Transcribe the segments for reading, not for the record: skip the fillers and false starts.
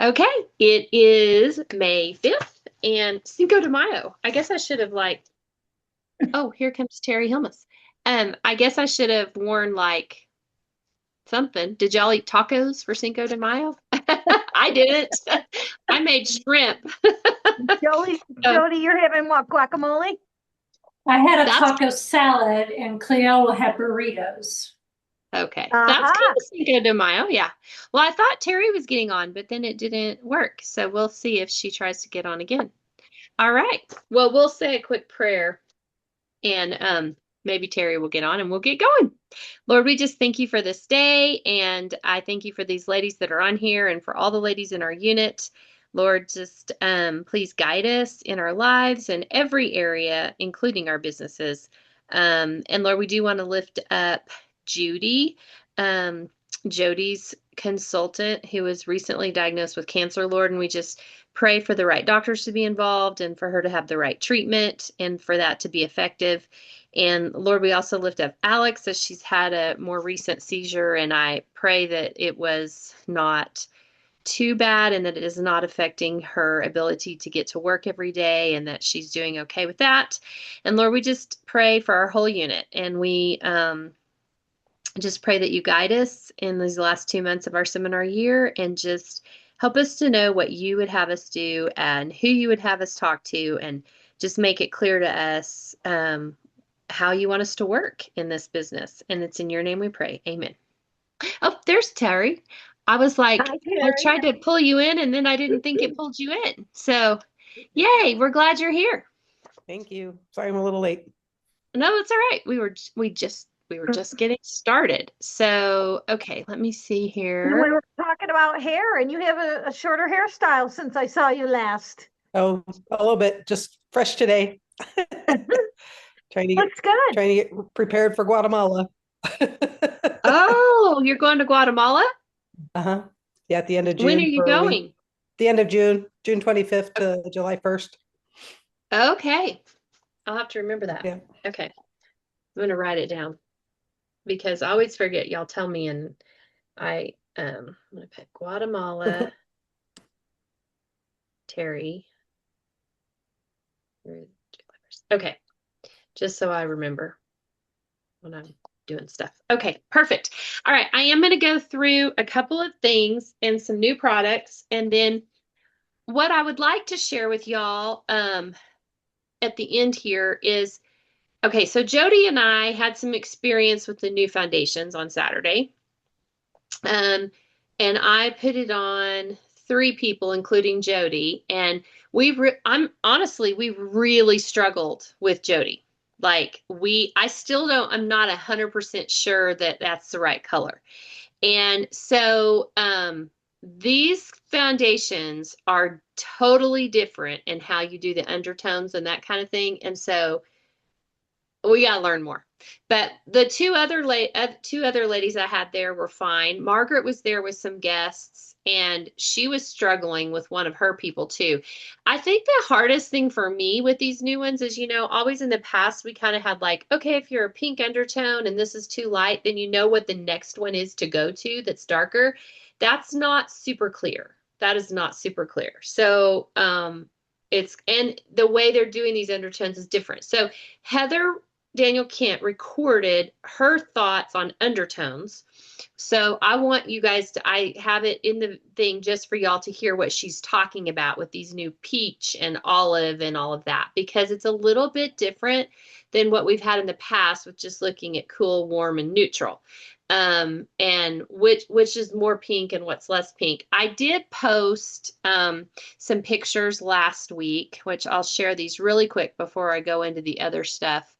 Okay, it is May 5th and Cinco de Mayo. I guess I should have oh, here comes Terry Hilmus. I guess I should have worn something. Did y'all eat tacos for Cinco de Mayo? I didn't. I made shrimp. So Jody, you're having what, guacamole? I had a that's taco salad and Cleo will have burritos. okay. That's kind Aha. of Cinco de Mayo, yeah. Well, I thought Terry was getting on, but then it didn't work. So we'll see if she tries to get on again. All right. Well, we'll say a quick prayer and maybe Terry will get on and we'll get going. Lord, we just thank you for this day. And I thank you for these ladies that are on here and for all the ladies in our unit. Lord, just please guide us in our lives in every area, including our businesses. And Lord, we do want to lift up Judy, um, Jody's consultant who was recently diagnosed with cancer, Lord, and we just pray for the right doctors to be involved and for her to have the right treatment and for that to be effective. And Lord, we also lift up Alex as she's had a more recent seizure, and I pray that it was not too bad and that it is not affecting her ability to get to work every day and that she's doing okay with that. And Lord, we just pray for our whole unit and we just pray that you guide us in these last 2 months of our seminar year and just help us to know what you would have us do and who you would have us talk to and just make it clear to us how you want us to work in this business. And it's in your name we pray. Amen. Oh, there's Terry. I was like, Hi, I Terry. tried to pull you in and then I didn't think it pulled you in. So, yay, we're glad you're here. Thank you. Sorry, I'm a little late. No, it's all right. We were just getting started. So, okay, let me see And we here. were talking about hair, and you have a shorter hairstyle since I saw you last. Oh, a little bit, just fresh today. Trying to get Looks good. trying to get prepared for Guatemala. Oh, you're going to Guatemala? Uh-huh. Yeah, at the end of When are June you for a week. going? The end of June, June 25th to July 1st. Okay. I'll have to remember that. Yeah. Okay. I'm going to write it down because I always forget. Y'all tell me and I'm going to put Guatemala, Terry. Okay. Just so I remember when I'm doing stuff. Okay, perfect. All right, I am going to go through a couple of things and some new products, and then what I would like to share with y'all at the end here is okay, so Jody and I had some experience with the new foundations on Saturday. Um, and I put it on 3 people, including Jody, and I'm honestly, we really struggled with Jody. I still don't, I'm not 100% sure that that's the right color. And so, these foundations are totally different in how you do the undertones and that kind of thing. And so we gotta learn more. But the two other ladies I had there were fine. Margaret was there with some guests, and she was struggling with one of her people too. I think the hardest thing for me with these new ones is, always in the past we kind of had okay, if you're a pink undertone and this is too light, then you know what the next one is to go to that's darker. That's not super clear. That is not super clear. So, and the way they're doing these undertones is different. So Heather Daniel Kent recorded her thoughts on undertones. So I want you guys I have it in the thing just for y'all to hear what she's talking about with these new peach and olive and all of that, because it's a little bit different than what we've had in the past with just looking at cool, warm, and neutral. And which is more pink and what's less pink. I did post some pictures last week, which I'll share these really quick before I go into the other stuff.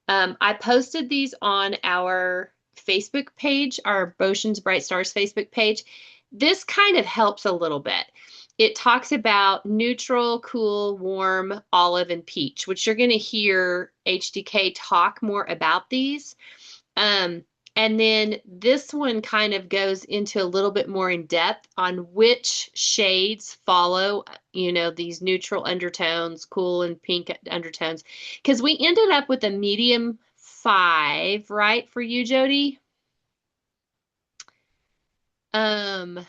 I posted these on our Facebook page, our Botions Bright Stars Facebook page. This kind of helps a little bit. It talks about neutral, cool, warm, olive, and peach, which you're going to hear HDK talk more about these. And then this one kind of goes into a little bit more in depth on which shades follow, these neutral undertones, cool and pink undertones. Because we ended up with a medium 5, right, for you, Jody? Um,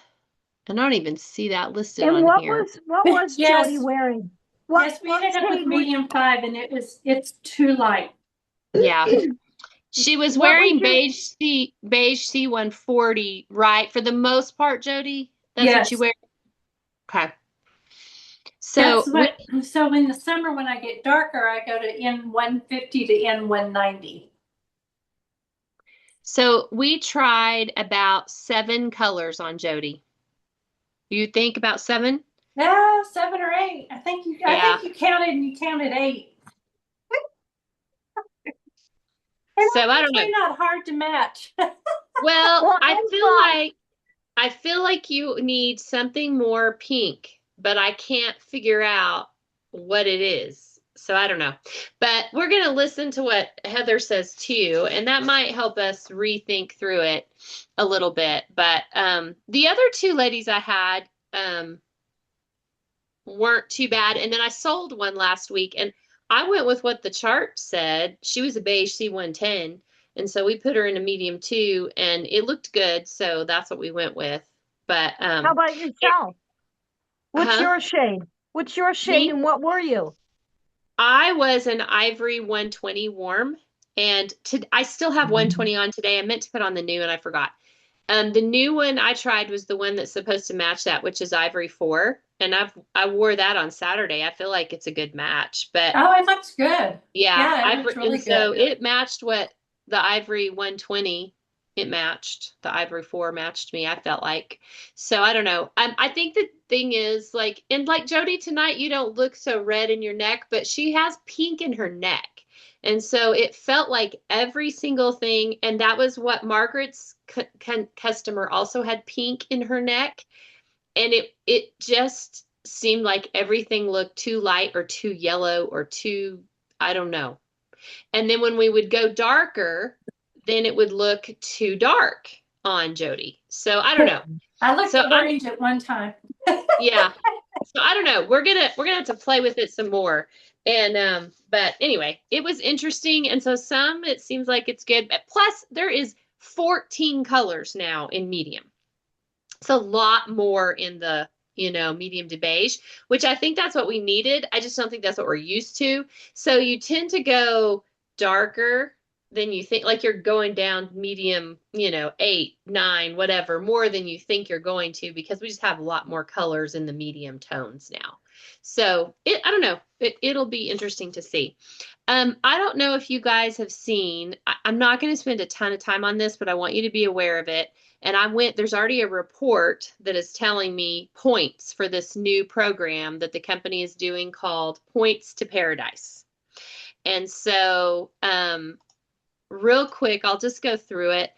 I don't even see that listed And on what here. was Yes. Jody wearing? What Yes, we ended up with shade was- medium 5 and it's too light. Yeah. She was What was wearing your- beige C140, right? For the most part, Jody? That's what you Yes. wear? Okay. So So in the summer when I get darker, I go to N150 to N190. so we tried about 7 colors on Jody. You think about 7? Yeah, 7 or 8. I think you counted and you counted 8. So I don't know. Actually not hard to match. Well, Well, I and feel fun. like you need something more pink, but I can't figure out what it is. So I don't know. But we're going to listen to what Heather says too, and that might help us rethink through it a little bit. But the other 2 ladies I had weren't too bad. And then I sold one last week, and I went with what the chart said. She was a beige C110. And so we put her in a medium 2, and it looked good. So that's what we went with. But How about yourself? What's Huh? your shade? What's your shade Me? and what were you? I was an ivory 120 warm, and I still have 120 on today. I meant to put on the new, and I forgot. The new one I tried was the one that's supposed to match that, which is ivory 4, and I wore that on Saturday. I feel like it's a good match, but Oh, it looks good. yeah, Yeah, it looks really and so good. it matched what the ivory 120 it matched. The ivory 4 matched me, I felt like. So I don't know. I think the thing is like, and like Jody tonight, you don't look so red in your neck, but she has pink in her neck. And so it felt like every single thing, and that was what Margaret's customer also had pink in her neck, and it just seemed like everything looked too light or too yellow or too, I don't know. And then when we would go darker, then it would look too dark on Jody. So I don't know. I looked So orange at one time. yeah. So I don't know. We're gonna have to play with it some more. And but anyway, it was interesting. And so some it seems like it's good. But plus there is 14 colors now in medium. It's a lot more in the, medium to beige, which I think that's what we needed. I just don't think that's what we're used to. So you tend to go darker than you think, like you're going down medium, 8, 9, whatever, more than you think you're going to, because we just have a lot more colors in the medium tones now. So I don't know. It'll be interesting to see. I don't know if you guys have seen, I'm not going to spend a ton of time on this, but I want you to be aware of it. And there's already a report that is telling me points for this new program that the company is doing called Points to Paradise. And so, real quick, I'll just go through it.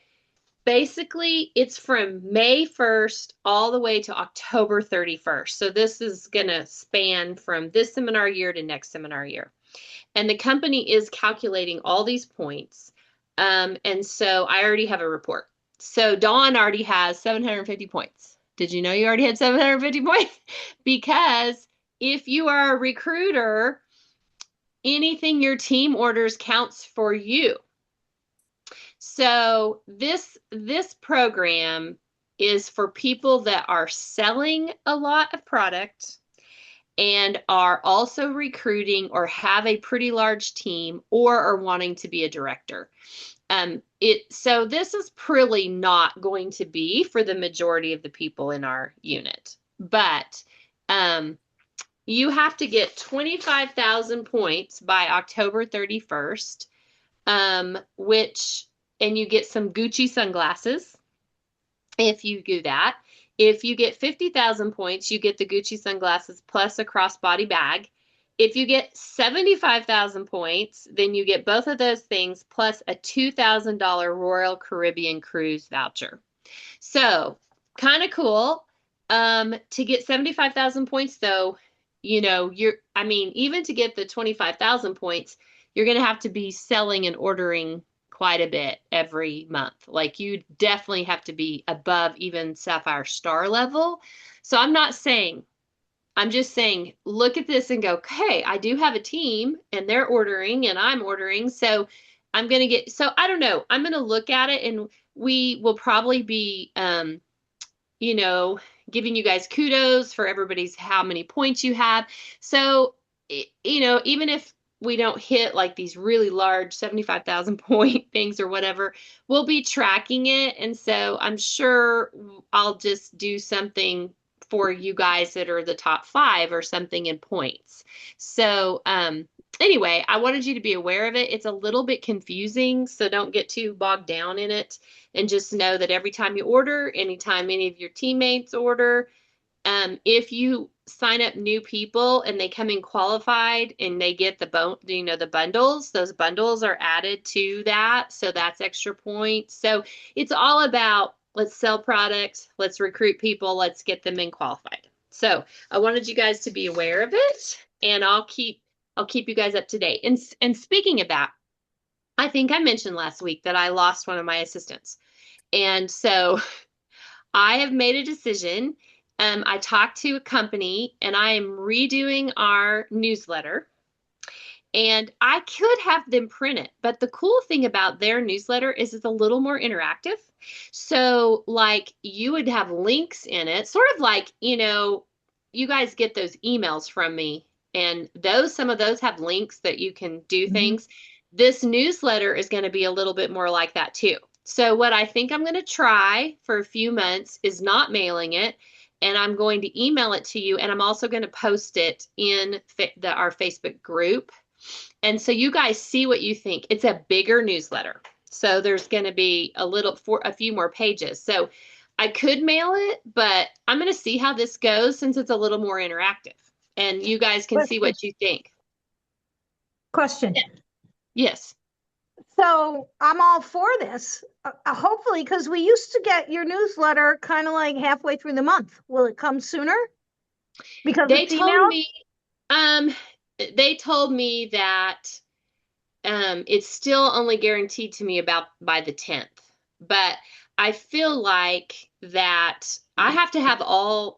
Basically, it's from May 1st all the way to October 31st. So this is going to span from this seminar year to next seminar year. And the company is calculating all these points. And so I already have a report. So Dawn already has 750 points. Did you know you already had 750 points? Because if you are a recruiter, anything your team orders counts for you. So this program is for people that are selling a lot of product and are also recruiting or have a pretty large team or are wanting to be a director. So this is really not going to be for the majority of the people in our unit, but you have to get 25,000 points by October 31st, and you get some Gucci sunglasses if you do that. If you get 50,000 points, you get the Gucci sunglasses plus a crossbody bag. If you get 75,000 points, then you get both of those things plus a $2,000 Royal Caribbean cruise voucher. So kind of cool. To get 75,000 points though, even to get the 25,000 points, you're going to have to be selling and ordering quite a bit every month. Like you definitely have to be above even Sapphire Star level. So I'm just saying, look at this and go, hey, I do have a team and they're ordering and I'm ordering. So I don't know. I'm going to look at it and we will probably be, giving you guys kudos for everybody's how many points you have. So, you know, even if we don't hit like these really large 75,000 point things or whatever, we'll be tracking it. And so I'm sure I'll just do something for you guys that are the top 5 or something in points. So, anyway, I wanted you to be aware of it. It's a little bit confusing, so don't get too bogged down in it. And just know that every time you order, anytime any of your teammates order, if you sign up new people and they come in qualified and they get the the bundles, those bundles are added to that. So that's extra points. So it's all about let's sell products, let's recruit people, let's get them in qualified. So I wanted you guys to be aware of it, and I'll keep you guys up to date. And speaking of that, I think I mentioned last week that I lost one of my assistants. And so I have made a decision. I talked to a company and I am redoing our newsletter, and I could have them print it. But the cool thing about their newsletter is it's a little more interactive. So like you would have links in it, sort of like, you know, you guys get those emails from me, and some of those have links that you can do things. This newsletter is going to be a little bit more like that too. So what I think I'm going to try for a few months is not mailing it, and I'm going to email it to you, and I'm also going to post it in our Facebook group. And so you guys see what you think. It's a bigger newsletter. So there's going to be a few more pages. So I could mail it, but I'm going to see how this goes since it's a little more interactive, and you guys can see what you think. Question. Yes. So I'm all for this, hopefully, because we used to get your newsletter kind of like halfway through the month. Will it come sooner? Because They it's told email? they told me that it's still only guaranteed to me by the 10th. But I feel like that I have to have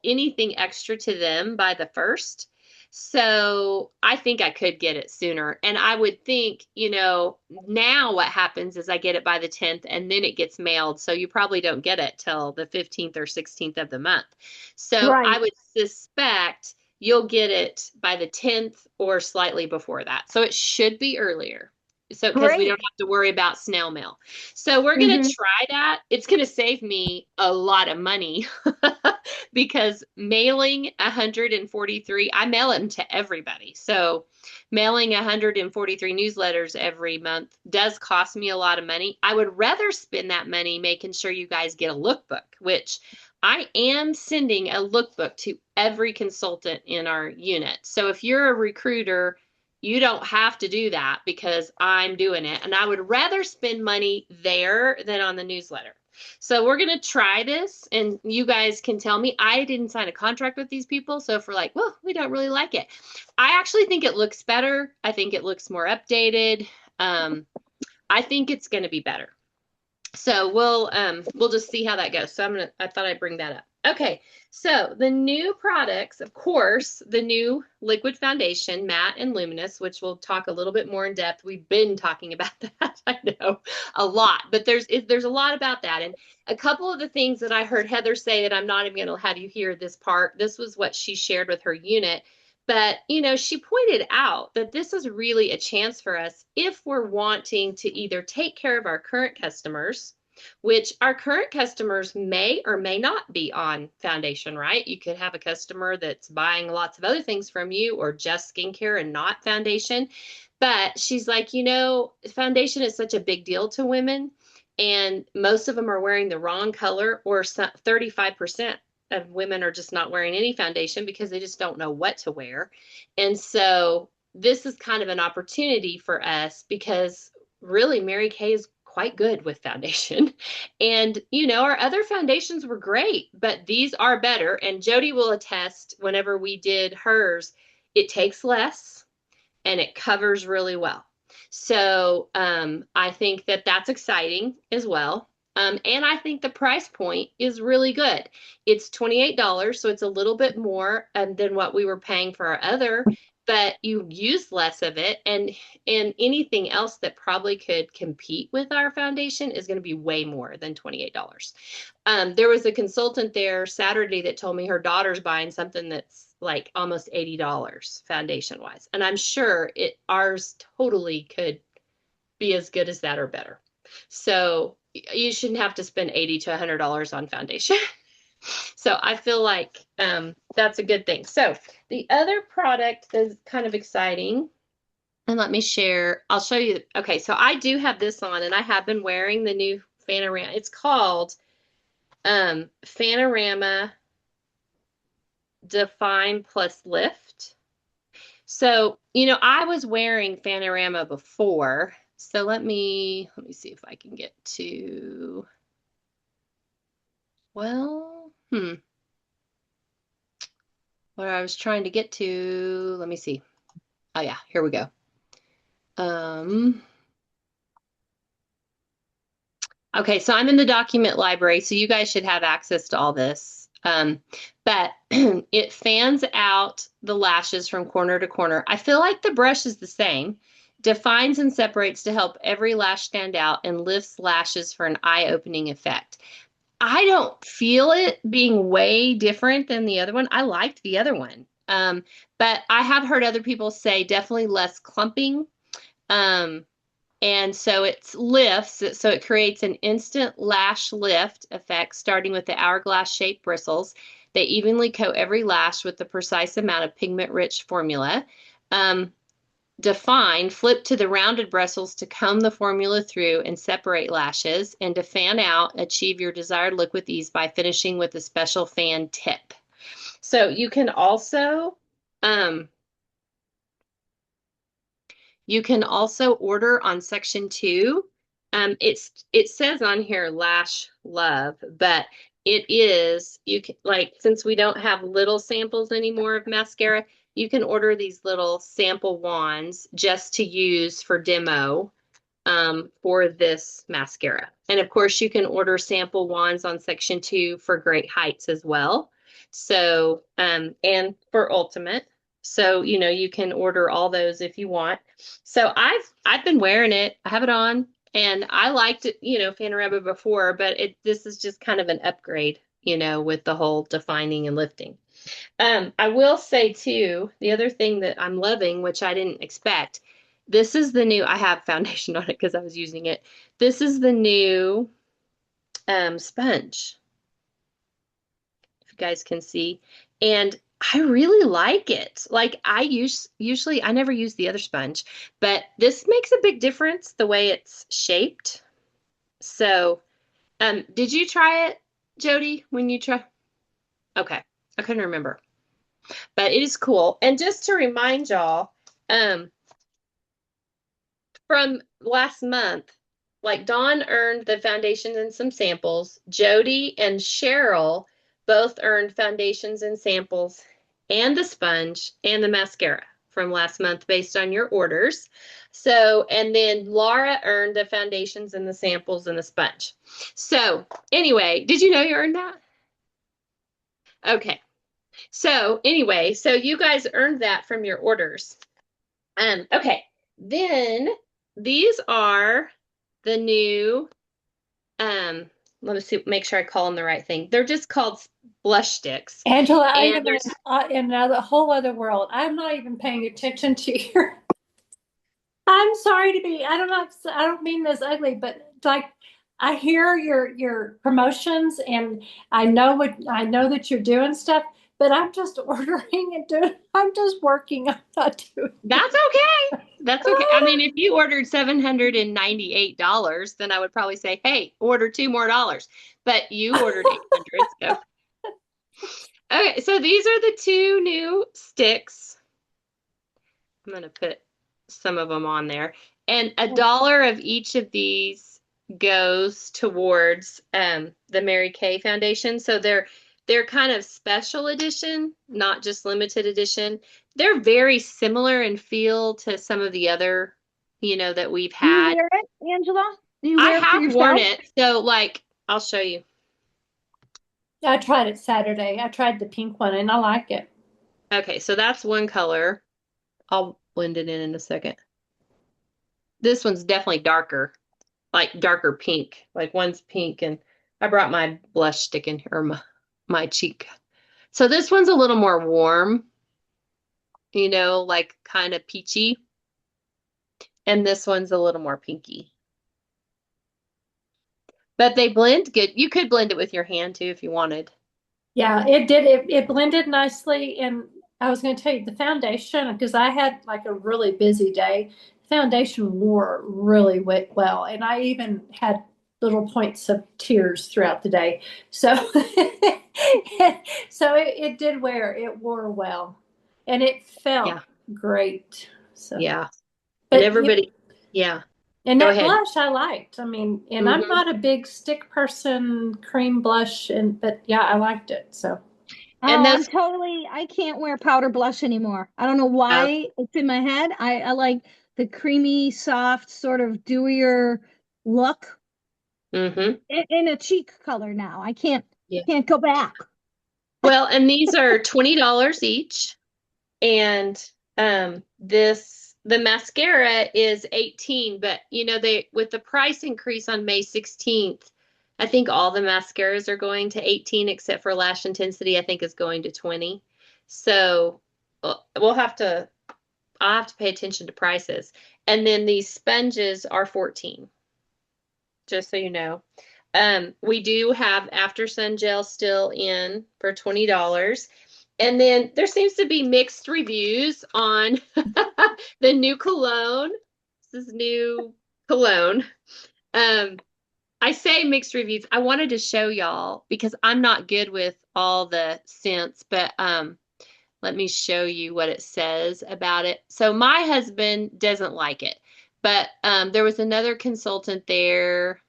anything extra to them by the 1st. So I think I could get it sooner. And I would think, you know, now what happens is I get it by the 10th and then it gets mailed. So you probably don't get it till the 15th or 16th of the month. So Right. I would suspect you'll get it by the 10th or slightly before that. So it should be earlier. So because we Great. don't have to worry about snail mail. So we're going to try that. It's going to save me a lot of money because mailing 143, I mail them to everybody. So mailing 143 newsletters every month does cost me a lot of money. I would rather spend that money making sure you guys get a lookbook, which I am sending a lookbook to every consultant in our unit. So if you're a recruiter, you don't have to do that because I'm doing it. And I would rather spend money there than on the newsletter. So we're going to try this, and you guys can tell me. I didn't sign a contract with these people. So if we're like, well, we don't really like it, I actually think it looks better. I think it looks more updated. I think it's going to be better. So we'll just see how that goes. So I thought I'd bring that up. Okay, so the new products, of course, the new liquid foundation, matte and luminous, which we'll talk a little bit more in depth. We've been talking about that, I know, a lot, but there's a lot about that. And a couple of the things that I heard Heather say that I'm not even going to have you hear this part. This was what she shared with her unit. But, you know, she pointed out that this is really a chance for us if we're wanting to either take care of our current customers, which our current customers may or may not be on foundation, right? You could have a customer that's buying lots of other things from you or just skincare and not foundation. But she's like, you know, foundation is such a big deal to women, and most of them are wearing the wrong color, or 35% of women are just not wearing any foundation because they just don't know what to wear. And so this is kind of an opportunity for us because really Mary Kay is quite good with foundation. And, you know, our other foundations were great, but these are better. And Jody will attest, whenever we did hers, it takes less and it covers really well. So I think that that's exciting as well. And I think the price point is really good. It's $28, so it's a little bit more than what we were paying for our other but you use less of it, and anything else that probably could compete with our foundation is going to be way more than $28. There was a consultant there Saturday that told me her daughter's buying something that's like almost $80 foundation wise, and I'm sure ours totally could be as good as that or better. So you shouldn't have to spend $80 to $100 on foundation. So I feel like that's a good thing. So the other product that's kind of exciting, and let me share, I'll show you. Okay, so I do have this on, and I have been wearing the new Fanorama. It's called Fanorama Define Plus Lift. So, I was wearing Fanorama before. So let me see if I can get to, well, what I was trying to get to, let me see. Oh yeah, here we go. Okay, so I'm in the document library, so you guys should have access to all this. But it fans out the lashes from corner to corner. I feel like the brush is the same. Defines and separates to help every lash stand out and lifts lashes for an eye-opening effect. I don't feel it being way different than the other one. I liked the other one. But I have heard other people say definitely less clumping. And so it lifts, so it creates an instant lash lift effect, starting with the hourglass shaped bristles. They evenly coat every lash with the precise amount of pigment-rich formula. Define, flip to the rounded bristles to comb the formula through and separate lashes, and to fan out, achieve your desired look with ease by finishing with a special fan tip. So you can also order on section 2. It says on here Lash Love, but it is, you can, like, since we don't have little samples anymore of mascara, you can order these little sample wands just to use for demo for this mascara. And of course, you can order sample wands on section 2 for Great Heights as well. So, and for Ultimate. So, you can order all those if you want. So I've been wearing it. I have it on, and I liked it, Fanorama before, but this is just kind of an upgrade, with the whole defining and lifting. I will say too, the other thing that I'm loving, which I didn't expect, this is the new, I have foundation on it because I was using it. This is the new sponge, if you guys can see. And I really like it. Like usually I never use the other sponge, but this makes a big difference the way it's shaped. So, did you try it, Jody, when you try? Okay. I couldn't remember, but it is cool. And just to remind y'all, from last month, like Dawn earned the foundations and some samples. Jody and Cheryl both earned foundations and samples and the sponge and the mascara from last month based on your orders. So, and then Laura earned the foundations and the samples and the sponge. So anyway, did you know you earned that? Okay. So anyway, so you guys earned that from your orders. Okay. Then these are the new, let me see, make sure I call them the right thing. They're just called blush sticks. Angela, I And am in a whole other world. I'm not even paying attention to your. I'm sorry to be. I don't mean this ugly, but like I hear your promotions, and I know that you're doing stuff, but I'm just ordering and doing. I'm just working. I'm not doing. That's okay. That's okay. I mean, if you ordered $798, then I would probably say, hey, order $2 more. But you ordered 800. So. Okay, so these are the 2 new sticks. I'm going to put some of them on there. And $1 of each of these goes towards the Mary Kay Foundation. So they're kind of special edition, not just limited edition. They're very similar in feel to some of the other, that we've had. Do you wear it, Angela? Do you I wear it for have worn yourself? it. So like, I'll show you. I tried it Saturday. I tried the pink one, and I like it. Okay, so that's one color. I'll blend it in a second. This one's definitely darker, like darker pink. Like one's pink, and I brought my blush stick in here, or my cheek. So this one's a little more warm, like kind of peachy. And this one's a little more pinky. But they blend good. You could blend it with your hand too if you wanted. Yeah, it did. It blended nicely. And I was going to tell you the foundation, because I had like a really busy day. Foundation wore really well. And I even had little points of tears throughout the day. So, so it did wear, it wore well. And it felt Yeah. great. So, Yeah. but And everybody, yeah. and Go that ahead. blush I liked. I mean, and I'm Mhm. not a big stick person, cream blush, but yeah, I liked it. So And Oh, those, I can't wear powder blush anymore. I don't know uh, why it's in my head. I like the creamy, soft, sort of dewier look mhm. in a cheek color now. I Yeah. can't go back. Well, and these are $20 each. And the mascara is 18, but they with the price increase on May 16th, I think all the mascaras are going to 18 except for Lash Intensity, I think is going to 20. So we'll have to I'll have to pay attention to prices. And then these sponges are 14, just so you know. We do have After Sun Gel still in for $20. And then there seems to be mixed reviews on the new cologne. This is new cologne. I say mixed reviews. I wanted to show y'all because I'm not good with all the scents, but let me show you what it says about it. So my husband doesn't like it, but there was another consultant there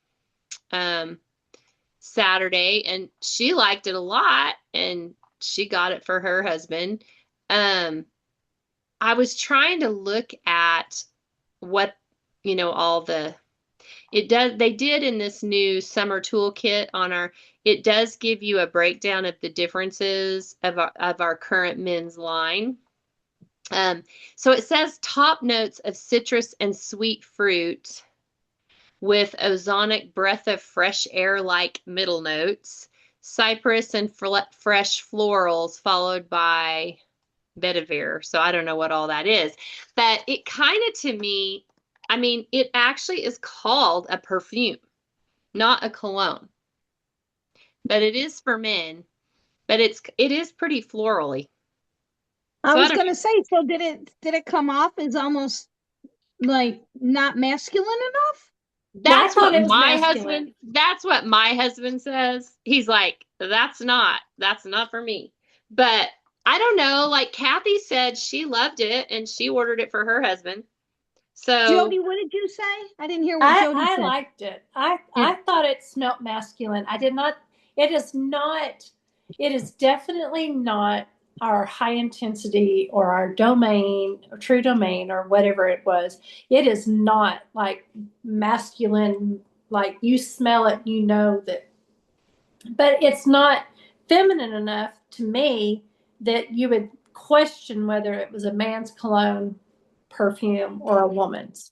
Saturday, and she liked it a lot, and she got it for her husband. I was trying to look at what, all they did in this new summer toolkit it does give you a breakdown of the differences of our current men's line. So it says top notes of citrus and sweet fruit with ozonic breath of fresh air like middle notes, cypress and fresh florals, followed by vetiver. So I don't know what all that is, but it kind of to me, I mean, it actually is called a perfume, not a cologne, but it is for men, but it is pretty florally. I So I was don't gonna say, so did it come off as almost like not masculine enough? yeah, I thought it was masculine. That's what my husband says. He's like, that's not for me. But I don't know, like Kathy said she loved it and she ordered it for her husband. So Jody, what did you say? I didn't hear what Jody I said. liked it. I thought it smelled masculine. I did not. It is not. It is definitely not our high intensity or our domain or true domain or whatever it was. It is not like masculine. Like you smell it, you know that. But it's not feminine enough to me that you would question whether it was a man's cologne perfume or a woman's.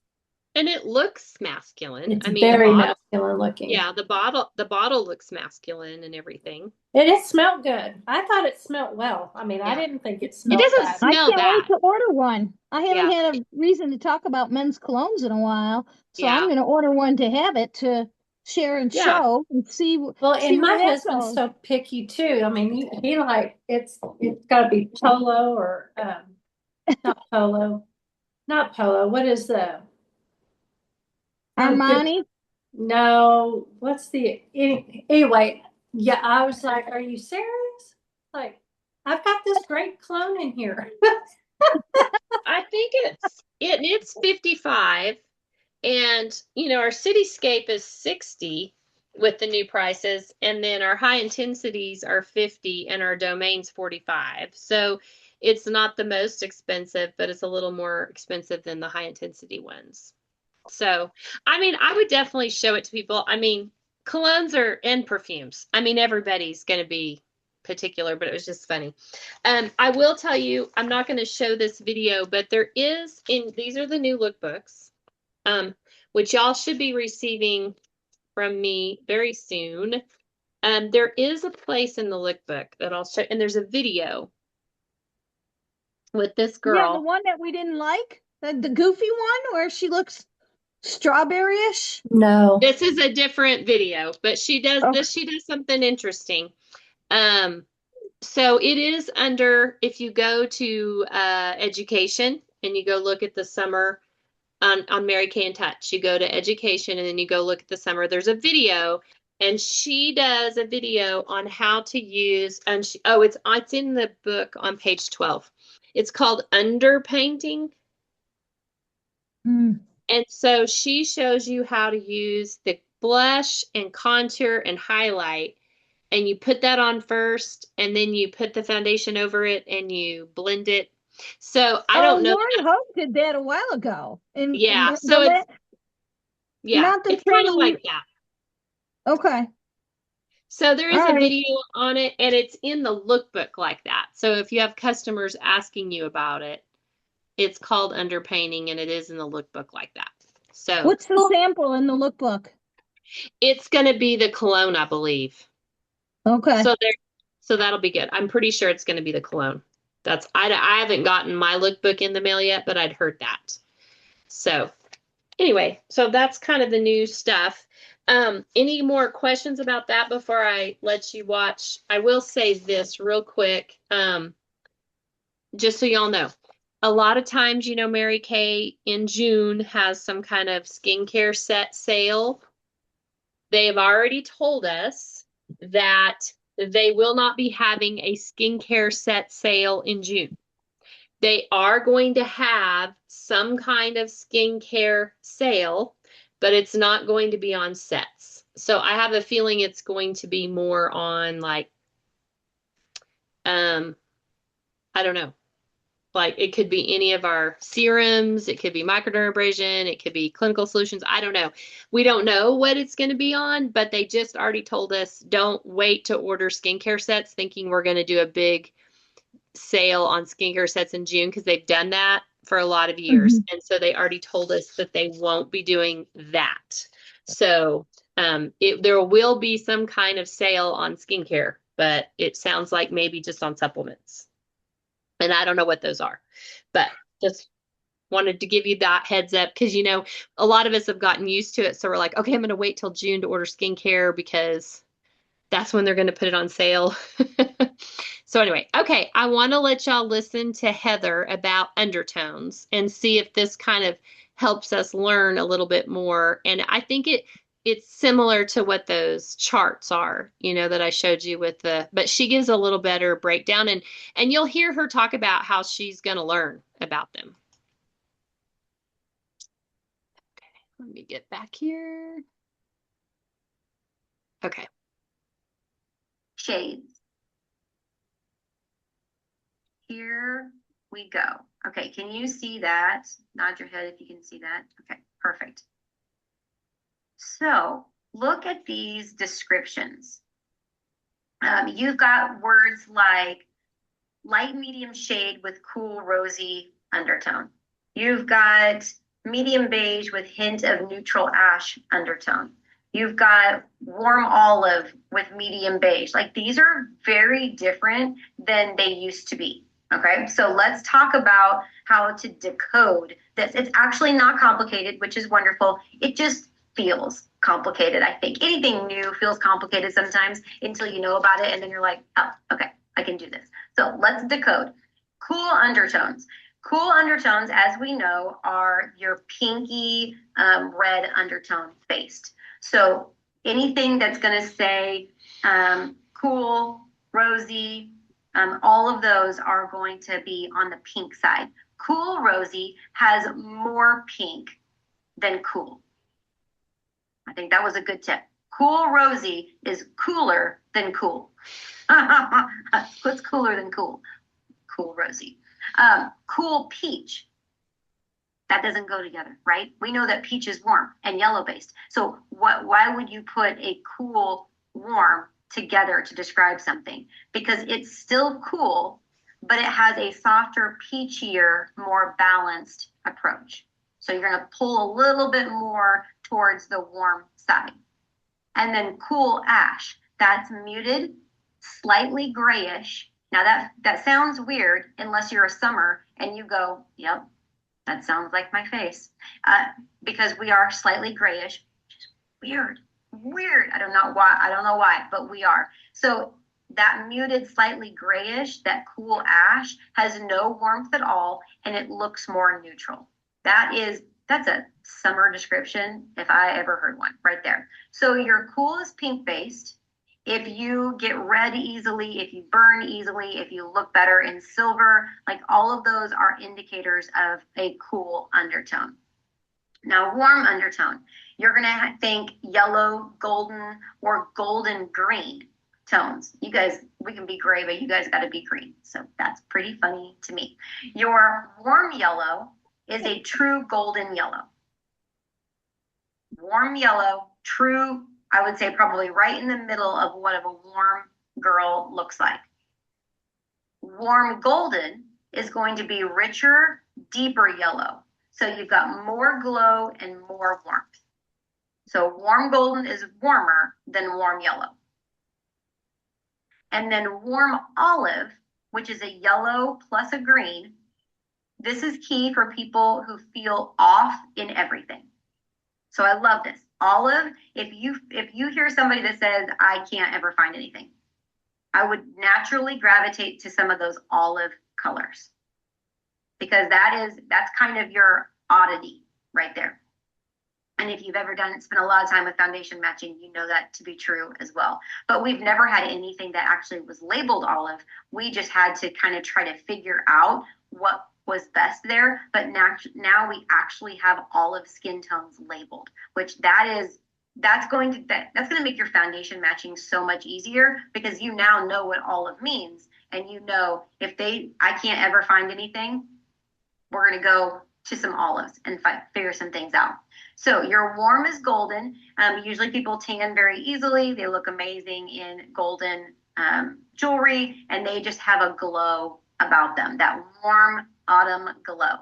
and it looks masculine. It's I mean, very masculine looking. yeah, the bottle looks masculine and everything. It smelled good. I thought it smelled well. I mean, I Yeah. didn't think it It smelled doesn't bad. I smell can't wait bad. to order one. I haven't Yeah. had a reason to talk about men's colognes in a while, so Yeah. I'm going to order one to have it to share and Yeah. show and see Well, see and my where that husband's goes. so picky too. I mean, he like it's got to be polo or not polo, not polo. What is the Armani. no? What's the anyway? Yeah, I was like, are you serious? Like, I've got this great clone in here. I think it's 55, and our cityscape is 60 with the new prices, and then our high intensities are 50 and our domain's 45. So it's not the most expensive, but it's a little more expensive than the high intensity ones. So, I mean, I would definitely show it to people. I mean, colognes and perfumes. I mean, everybody's going to be particular, but it was just funny. I will tell you, I'm not going to show this video, but there is these are the new lookbooks, which y'all should be receiving from me very soon. There is a place in the lookbook that I'll show, and there's a video with this Yeah, the girl. one that we didn't like, the goofy one where she looks strawberry-ish. No. This is a different video, but she does Okay. this. She does something interesting. So it is under, if you go to education and you go look at the summer on Mary Kay in Touch, you go to education and then you go look at the summer. There's a video, and she does a video on how to use. And it's in the book on page 12. It's called Underpainting. Mm. And so she shows you how to use the blush and contour and highlight, and you put that on first, and then you put the foundation over it and you blend it. So I don't know. Lauren Hope did that a while ago. Yeah, so it's not the it's kind of training like that. Okay. So there is All a right. video on it, and it's in the lookbook like that. So if you have customers asking you about it, it's called Underpainting, and it is in the lookbook like that. So What's the sample in the lookbook? it's going to be the cologne, I believe. Okay. So that'll be good. I'm pretty sure it's going to be the cologne. I haven't gotten my lookbook in the mail yet, but I'd heard that. So anyway, so that's kind of the new stuff. Any more questions about that before I let you watch? I will say this real quick, just so y'all know. A lot of times, Mary Kay in June has some kind of skincare set sale. They have already told us that they will not be having a skincare set sale in June. They are going to have some kind of skincare sale, but it's not going to be on sets. So I have a feeling it's going to be more on like, I don't know. Like it could be any of our serums, it could be microdermabrasion, it could be clinical solutions. I don't know. We don't know what it's going to be on, but they just already told us don't wait to order skincare sets thinking we're going to do a big sale on skincare sets in June, because they've done that for a lot of years. And so they already told us that they won't be doing that. So there will be some kind of sale on skincare, but it sounds like maybe just on supplements. And I don't know what those are, but just wanted to give you that heads up, because, a lot of us have gotten used to it. So we're like, okay, I'm going to wait till June to order skincare because that's when they're going to put it on sale. So anyway, okay, I want to let y'all listen to Heather about undertones and see if this kind of helps us learn a little bit more. And I think it's similar to what those charts are, that I showed you but she gives a little better breakdown, and you'll hear her talk about how she's going to learn about them. Okay, let me get back here. Okay. Shades. Here we go. Okay, can you see that? Nod your head if you can see that. Okay, perfect. So look at these descriptions. You've got words like light medium shade with cool rosy undertone. You've got medium beige with hint of neutral ash undertone. You've got warm olive with medium beige. Like these are very different than they used to be. Okay, so let's talk about how to decode this. It's actually not complicated, which is wonderful. It just feels complicated, I think. Anything new feels complicated sometimes until you know about it, and then you're like, oh, okay, I can do this. So let's decode. Cool undertones. Cool undertones, as we know, are your pinky red undertone based. So anything that's going to say cool, rosy, all of those are going to be on the pink side. Cool rosy has more pink than cool. I think that was a good tip. Cool rosy is cooler than cool. What's cooler than cool? Cool rosy. Cool peach. That doesn't go together, right? We know that peach is warm and yellow based. So why would you put a cool warm together to describe something because it's still cool, but it has a softer, peachier, more balanced approach. So you're going to pull a little bit more towards the warm side. And then cool ash, that's muted, slightly grayish. Now that sounds weird unless you're a summer and you go, yep, that sounds like my face. Because we are slightly grayish, which is weird. I don't know why, but we are. So that muted, slightly grayish, that cool ash has no warmth at all, and it looks more neutral. That's a summer description if I ever heard one right there. So your cool is pink based. If you get red easily, if you burn easily, if you look better in silver, like all of those are indicators of a cool undertone. Now, warm undertone, you're going to think yellow, golden, or golden green tones. You guys, we can be gray, but you guys got to be green. So that's pretty funny to me. Your warm yellow is a true golden yellow. Warm yellow, true, I would say probably right in the middle of what a warm girl looks like. Warm golden is going to be richer, deeper yellow. So you've got more glow and more warmth. So warm golden is warmer than warm yellow. And then warm olive, which is a yellow plus a green. This is key for people who feel off in everything. So I love this. Olive, if you hear somebody that says, I can't ever find anything, I would naturally gravitate to some of those olive colors because that's kind of your oddity right there. And if you've ever spent a lot of time with foundation matching, you know that to be true as well. But we've never had anything that actually was labeled olive. We just had to kind of try to figure out what was best there. But now we actually have olive skin tones labeled, which that's going to make your foundation matching so much easier because you now know what olive means. And you know, if I can't ever find anything, we're going to go to some olives and figure some things out. So your warm is golden. Usually people tan very easily. They look amazing in golden jewelry, and they just have a glow about them, that warm autumn glow.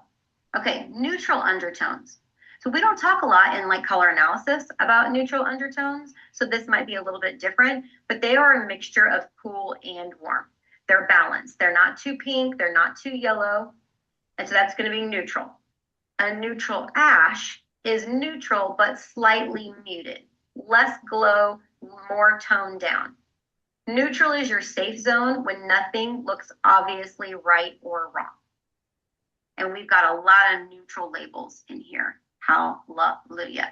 Okay, neutral undertones. So we don't talk a lot in like color analysis about neutral undertones. So this might be a little bit different, but they are a mixture of cool and warm. They're balanced. They're not too pink. They're not too yellow. And so that's going to be neutral. A neutral ash is neutral, but slightly muted, less glow, more toned down. Neutral is your safe zone when nothing looks obviously right or wrong. And we've got a lot of neutral labels in here. Hallelujah.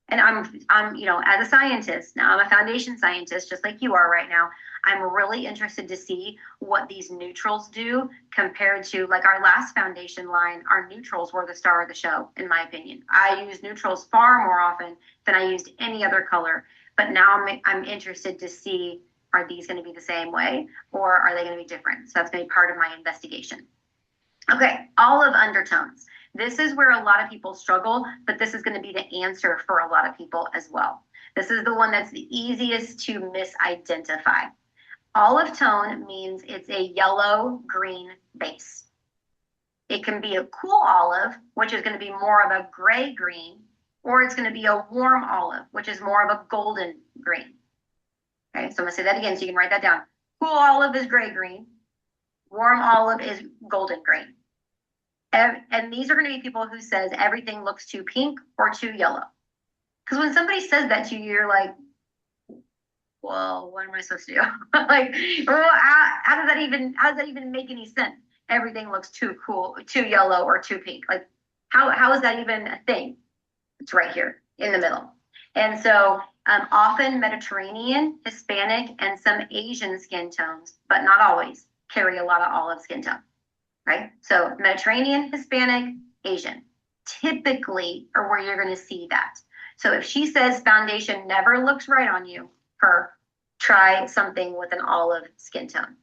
And I'm, as a scientist, now I'm a foundation scientist, just like you are right now. I'm really interested to see what these neutrals do compared to like our last foundation line. Our neutrals were the star of the show, in my opinion. I use neutrals far more often than I used any other color. But now I'm interested to see, are these going to be the same way or are they going to be different? So that's going to be part of my investigation. Okay, olive undertones. This is where a lot of people struggle, but this is going to be the answer for a lot of people as well. This is the one that's the easiest to misidentify. Olive tone means it's a yellow-green base. It can be a cool olive, which is going to be more of a gray-green, or it's going to be a warm olive, which is more of a golden green. Okay, so I'm going to say that again so you can write that down. Cool olive is gray-green. Warm olive is golden green. And these are going to be people who says everything looks too pink or too yellow. Because when somebody says that to you, you're like, well, what am I supposed to do? Like, well, how does that even make any sense? Everything looks too cool, too yellow, or too pink. Like, how is that even a thing? It's right here in the middle. And so often Mediterranean, Hispanic, and some Asian skin tones, but not always, carry a lot of olive skin tone. Right? So Mediterranean, Hispanic, Asian typically are where you're going to see that. So if she says foundation never looks right on you, try something with an olive skin tone.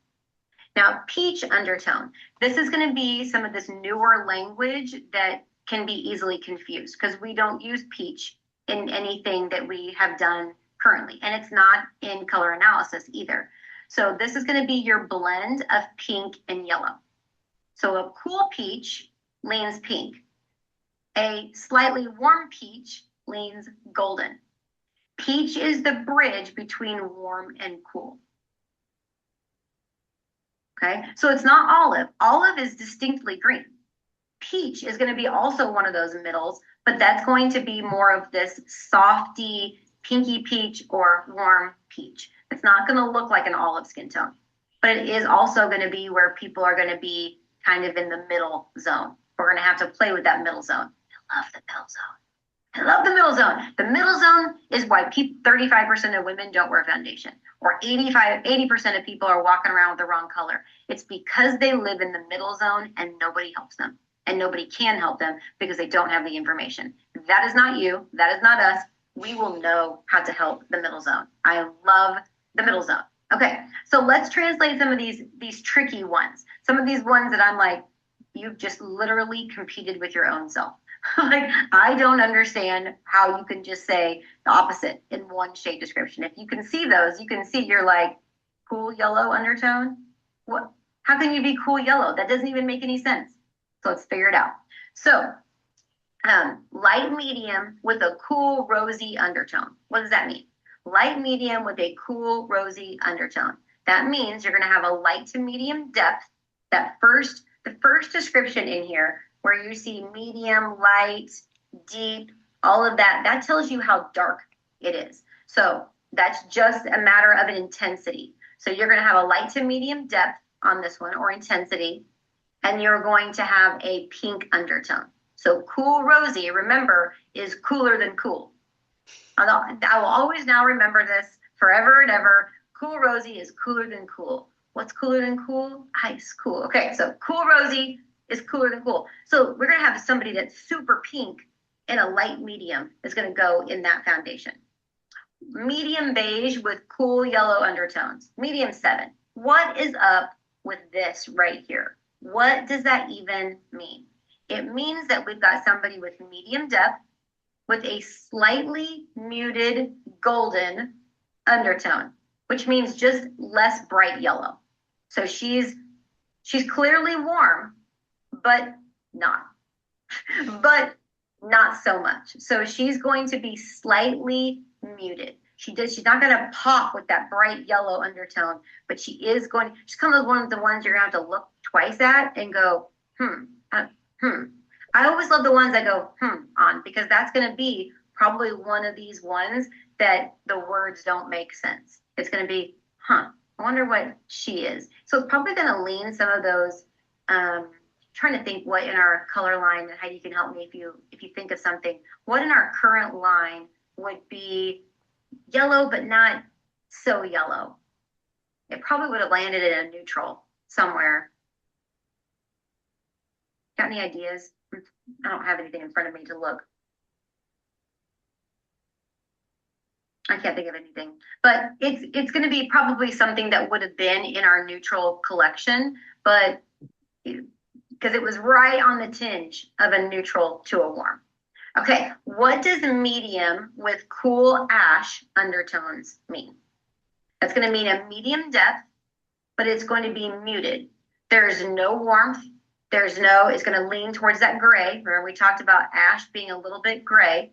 Now, peach undertone. This is going to be some of this newer language that can be easily confused because we don't use peach in anything that we have done currently, and it's not in color analysis either. So this is going to be your blend of pink and yellow. So a cool peach leans pink. A slightly warm peach leans golden. Peach is the bridge between warm and cool. Okay, so it's not olive. Olive is distinctly green. Peach is going to be also one of those middles, but that's going to be more of this softy, pinky peach or warm peach. It's not going to look like an olive skin tone, but it is also going to be where people are going to be kind of in the middle zone. We're going to have to play with that middle zone. I love the middle zone. I love the middle zone. The middle zone is why 35% of women don't wear foundation, or 80% of people are walking around with the wrong color. It's because they live in the middle zone and nobody helps them, and nobody can help them because they don't have the information. That is not you. That is not us. We will know how to help the middle zone. I love the middle zone. Okay, so let's translate some of these tricky ones. Some of these ones that I'm like, you've just literally competed with your own self. Like, I don't understand how you can just say the opposite in one shade description. If you can see those, you can see you're like, cool yellow undertone. What? How can you be cool yellow? That doesn't even make any sense. So let's figure it out. So light medium with a cool rosy undertone. What does that mean? Light medium with a cool rosy undertone. That means you're going to have a light to medium depth. The first description in here, where you see medium, light, deep, all of that, that tells you how dark it is. So that's just a matter of an intensity. So you're going to have a light to medium depth on this one, or intensity, and you're going to have a pink undertone. So cool rosy, remember, is cooler than cool. I will always now remember this forever and ever. Cool rosy is cooler than cool. What's cooler than cool? Ice. Cool. Okay, so cool rosy is cooler than cool. So we're going to have somebody that's super pink and a light medium is going to go in that foundation. Medium beige with cool yellow undertones. Medium 7. What is up with this right here? What does that even mean? It means that we've got somebody with medium depth with a slightly muted golden undertone, which means just less bright yellow. So she's clearly warm, but not so much. So she's going to be slightly muted. She's not going to pop with that bright yellow undertone, but she's kind of one of the ones you're going to have to look twice at and go, I always love the ones that go, on, because that's going to be probably one of these ones that the words don't make sense. It's going to be, I wonder what she is. So it's probably going to lean some of those, trying to think what in our color line, and Heidi can help me if you think of something, what in our current line would be yellow, but not so yellow. It probably would have landed in a neutral somewhere. Got any ideas? I don't have anything in front of me to look. I can't think of anything, but it's going to be probably something that would have been in our neutral collection, but because it was right on the tinge of a neutral to a warm. Okay, what does medium with cool ash undertones mean? That's going to mean a medium depth, but it's going to be muted. There's no warmth. It's going to lean towards that gray. Remember, we talked about ash being a little bit gray.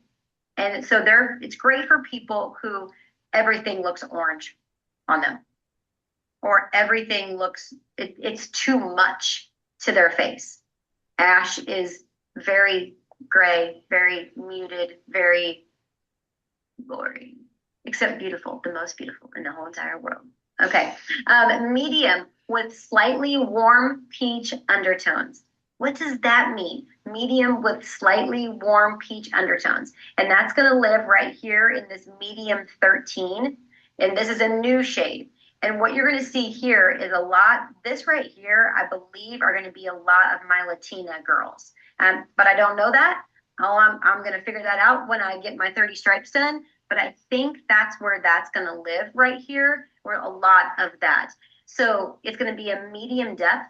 And so it's great for people who everything looks orange on them, or everything it's too much to their face. Ash is very gray, very muted, very boring, except beautiful, the most beautiful in the whole entire world. Okay, medium with slightly warm peach undertones. What does that mean? Medium with slightly warm peach undertones. And that's going to live right here in this medium 13. And this is a new shade. And what you're going to see here is this right here, I believe, are going to be a lot of my Latina girls. But I don't know that. I'm going to figure that out when I get my 30 stripes done. But I think that's where that's going to live right here, where a lot of that. So it's going to be a medium depth.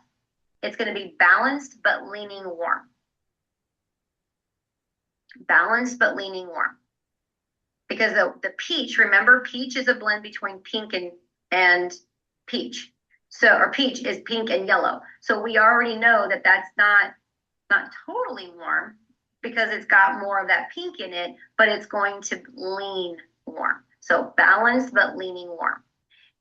It's going to be balanced, but leaning warm. Balanced, but leaning warm. because the peach, remember, peach is a blend between pink and peach. So, or peach is pink and yellow. So we already know that that's not totally warm because it's got more of that pink in it, but it's going to lean warm. So balanced, but leaning warm.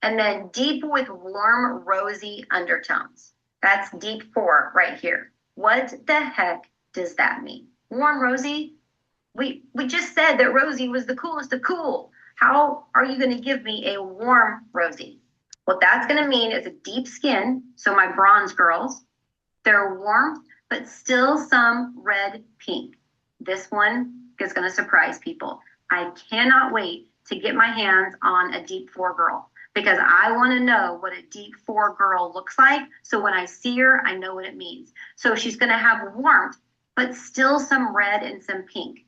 And then deep with warm, rosy undertones. That's deep 4 right here. What the heck does that mean? Warm, rosy? We just said that rosy was the coolest of cool. How are you going to give me a warm rosy? What that's going to mean is a deep skin. So my bronze girls, they're warm, but still some red pink. This one is going to surprise people. I cannot wait to get my hands on a deep 4 girl because I want to know what a deep 4 girl looks like. So when I see her, I know what it means. So she's going to have warmth, but still some red and some pink.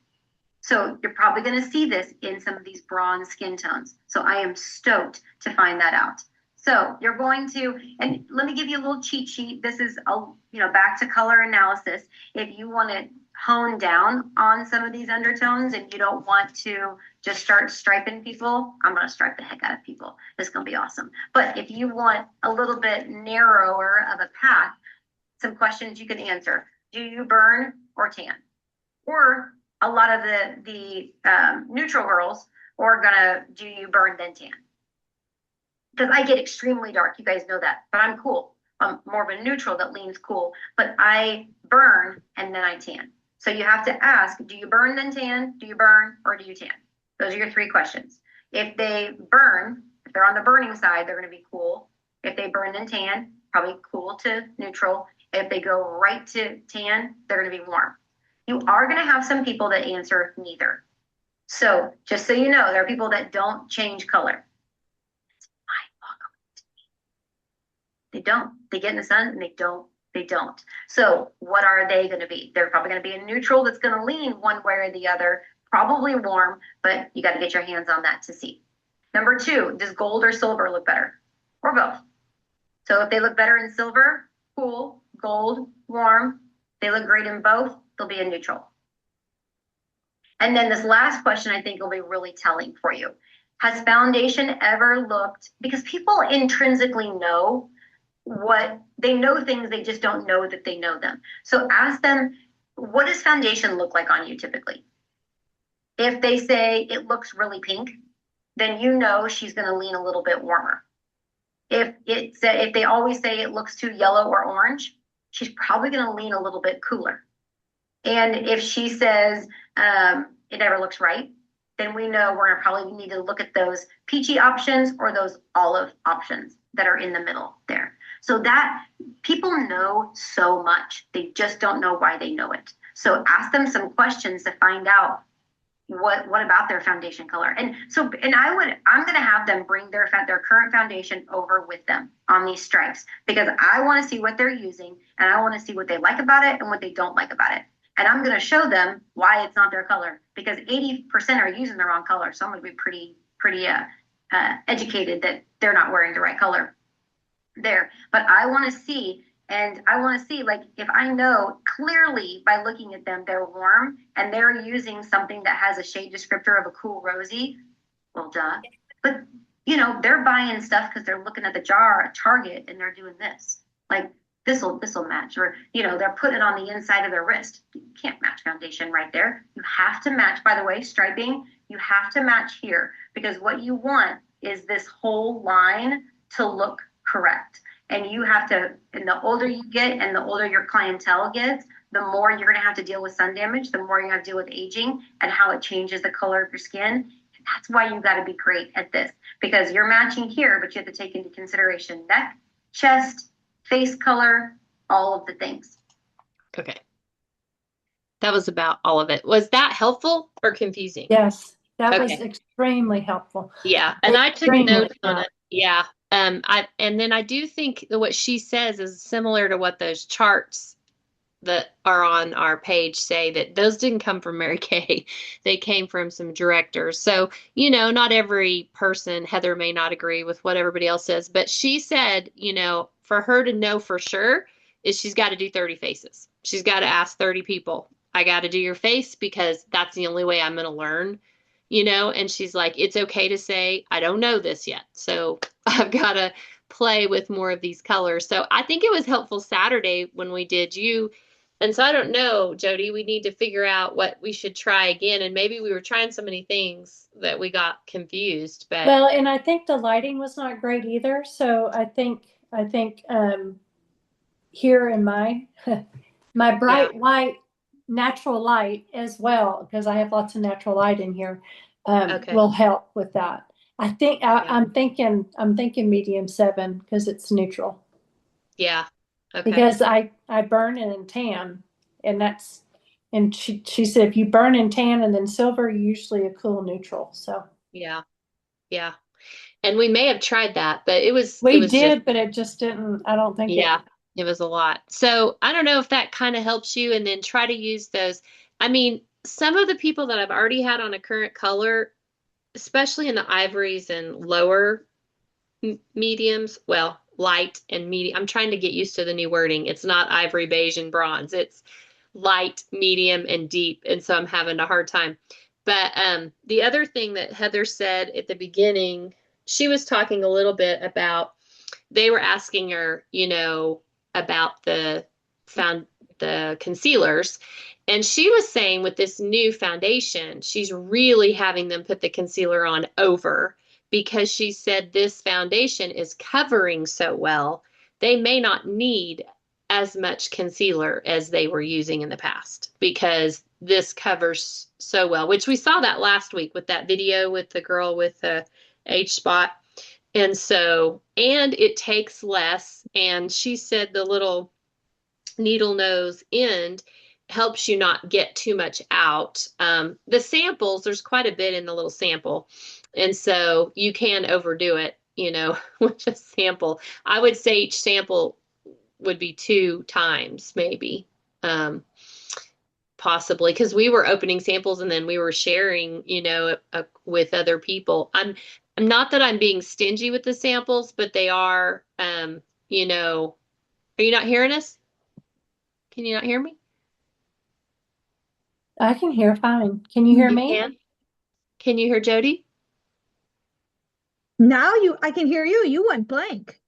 So you're probably going to see this in some of these bronze skin tones. So I am stoked to find that out. So you're going to, and let me give you a little cheat sheet. This is back to color analysis. If you want to hone down on some of these undertones and you don't want to just start striping people, I'm going to stripe the heck out of people. It's going to be awesome. But if you want a little bit narrower of a path, some questions you can answer. Do you burn or tan? Or a lot of the neutral girls are gonna, do you burn then tan? Because I get extremely dark, you guys know that, but I'm cool. I'm more of a neutral that leans cool, but I burn and then I tan. So you have to ask, do you burn then tan? Do you burn or do you tan? Those are your 3 questions. If they burn, if they're on the burning side, they're gonna be cool. If they burn then tan, probably cool to neutral. If they go right to tan, they're gonna be warm. You are going to have some people that answer neither. So just so you know, there are people that don't change color. It's mind-boggling to me. They don't. They get in the sun and they don't. So what are they going to be? They're probably going to be a neutral that's going to lean one way or the other, probably warm, but you got to get your hands on that to see. Number 2, does gold or silver look better? Or both? So if they look better in silver, cool. Gold, warm. They look great in both. They'll be a neutral. And then this last question I think will be really telling for you. Has foundation ever looked, because people intrinsically know what, they know things, they just don't know that they know them. So ask them, what does foundation look like on you typically? If they say it looks really pink, then you know she's going to lean a little bit warmer. If they always say it looks too yellow or orange, she's probably going to lean a little bit cooler. And if she says it never looks right, then we know we're going to probably need to look at those peachy options or those olive options that are in the middle there. So that people know so much, they just don't know why they know it. So ask them some questions to find out what about their foundation color. I'm going to have them bring their current foundation over with them on these stripes because I want to see what they're using and I want to see what they like about it and what they don't like about it. And I'm going to show them why it's not their color because 80% are using the wrong color. So I'm going to be pretty educated that they're not wearing the right color there. But I want to see, like, if I know clearly by looking at them, they're warm and they're using something that has a shade descriptor of a cool rosy, well, duh. But, they're buying stuff because they're looking at the jar at Target and they're doing this. Like, this'll match, or they're putting it on the inside of their wrist. You can't match foundation right there. You have to match, by the way, striping, you have to match here because what you want is this whole line to look correct. And you have to, and the older you get and the older your clientele gets, the more you're going to have to deal with sun damage, the more you have to deal with aging and how it changes the color of your skin. And that's why you got to be great at this because you're matching here, but you have to take into consideration neck, chest, face color, all of the things. Okay. That was about all of it. Was that helpful or confusing? Yes, that was Okay. extremely helpful. Yeah. And I took Extremely notes on helpful. it. Yeah. And then I do think that what she says is similar to what those charts that are on our page say, that those didn't come from Mary Kay. They came from some directors. So, not every person, Heather may not agree with what everybody else says, but she said, for her to know for sure is she's got to do 30 faces. She's got to ask 30 people. I got to do your face because that's the only way I'm going to learn and she's like, it's okay to say, I don't know this yet. So I've got to play with more of these colors. So I think it was helpful Saturday when we did you. And so I don't know, Jody, we need to figure out what we should try again. And maybe we were trying so many things that we got confused, but Well, and I think the lighting was not great either. So I think here in my my bright white natural light as well, because I have lots of natural light in here, okay. will help with that. I think Yeah. I'm thinking medium 7 because it's neutral. Yeah. Okay. Because I burn and tan, and that's and she said if you burn and tan and then silver, usually a cool neutral. So Yeah. Yeah. And we may have tried that, but it was we just, did, but it just didn't. I don't think yeah, it was a lot. So I don't know if that kind of helps you, and then try to use those. I mean, some of the people that I've already had on a current color, especially in the ivories and lower mediums, well, light and medium. I'm trying to get used to the new wording. It's not ivory, beige, and bronze. It's light, medium, and deep. And so I'm having a hard time. But the other thing that Heather said at the beginning, she was talking a little bit about, they were asking her, about the concealers. And she was saying with this new foundation, she's really having them put the concealer on over, because she said this foundation is covering so well, they may not need as much concealer as they were using in the past, because this covers so well, which we saw that last week with that video with the girl with the age spot. And it takes less. And she said the little needle nose end helps you not get too much out. The samples, there's quite a bit in the little sample. And so you can overdo it, with a sample. I would say each sample would be 2 times maybe, possibly, because we were opening samples and then we were sharing, with other people. I'm not that I'm being stingy with the samples, but they are, are you not hearing us? Can you not hear me? I can hear fine. Can you hear me? Can you hear Jody? Now I can hear you. You went blank.